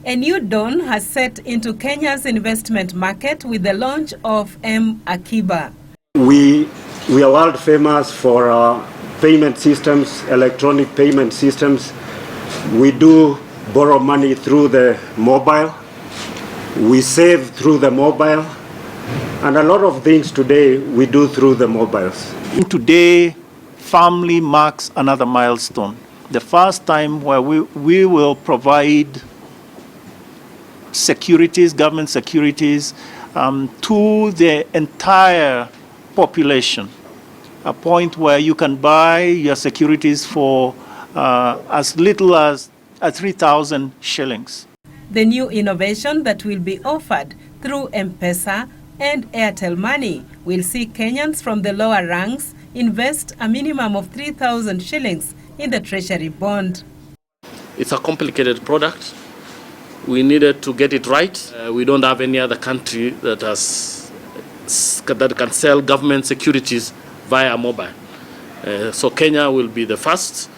A new dawn has set into Kenya's investment market with the launch of M-Akiba. We are world famous for payment systems, electronic payment systems. We do borrow money through the mobile. We save through the mobile. And a lot of things today we do through the mobiles. Today, family marks another milestone. The first time where we will provide securities, government securities, to the entire population. A point where you can buy your securities for as little as 3,000 shillings. The new innovation that will be offered through M-Pesa and Airtel Money will see Kenyans from the lower ranks invest a minimum of 3,000 shillings in the Treasury bond. It's a complicated product. We needed to get it right. We don't have any other country that can sell government securities via mobile. So Kenya will be the first,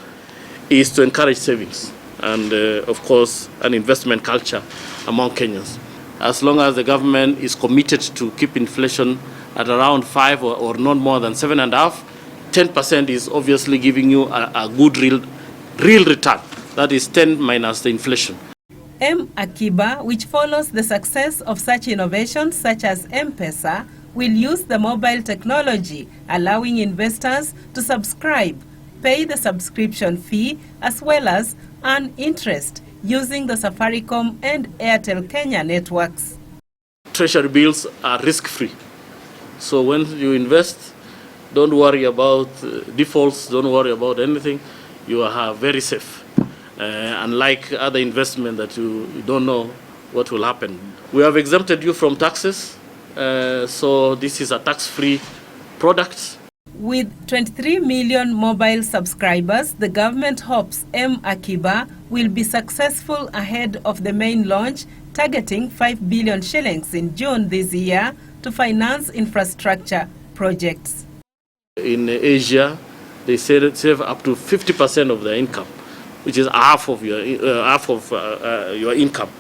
is to encourage savings and, of course, an investment culture among Kenyans. As long as the government is committed to keep inflation at around 5 or not more than 7.5, 10% is obviously giving you a good real return. That is 10 minus the inflation. M-Akiba, which follows the success of such innovations such as M-Pesa, will use the mobile technology, allowing investors to subscribe, pay the subscription fee, as well as earn interest using the Safaricom and Airtel Kenya networks. Treasury bills are risk-free. So when you invest, don't worry about defaults, don't worry about anything. You are very safe. Unlike other investment that you don't know what will happen. We have exempted you from taxes, so this is a tax-free product. With 23 million mobile subscribers, the government hopes M-Akiba will be successful ahead of the main launch, targeting 5 billion shillings in June this year to finance infrastructure projects. In Asia, they save up to 50% of their income, which is half of your income.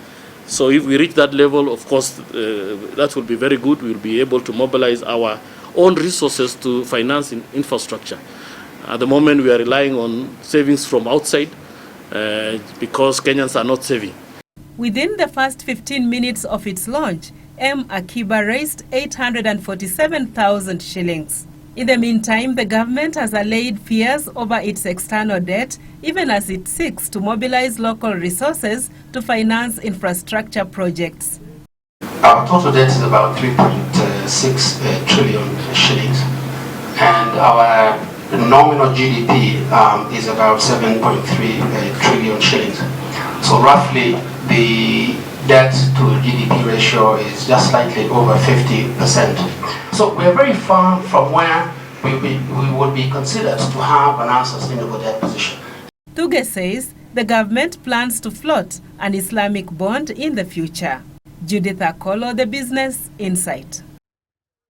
So if we reach that level, of course, that will be very good. We'll be able to mobilize our own resources to finance infrastructure. At the moment, we are relying on savings from outside because Kenyans are not saving. Within the first 15 minutes of its launch, M-Akiba raised 847,000 shillings. In the meantime, the government has allayed fears over its external debt, even as it seeks to mobilize local resources to finance infrastructure projects. Our total debt is about 3.6 trillion shillings, and our nominal GDP is about 7.3 trillion shillings. So roughly, the debt to GDP ratio is just slightly over 50%. So we're very far from where we would be considered to have an unsustainable debt position. Tuge says the government plans to float an Islamic bond in the future. Judith Akolo, The Business Insight.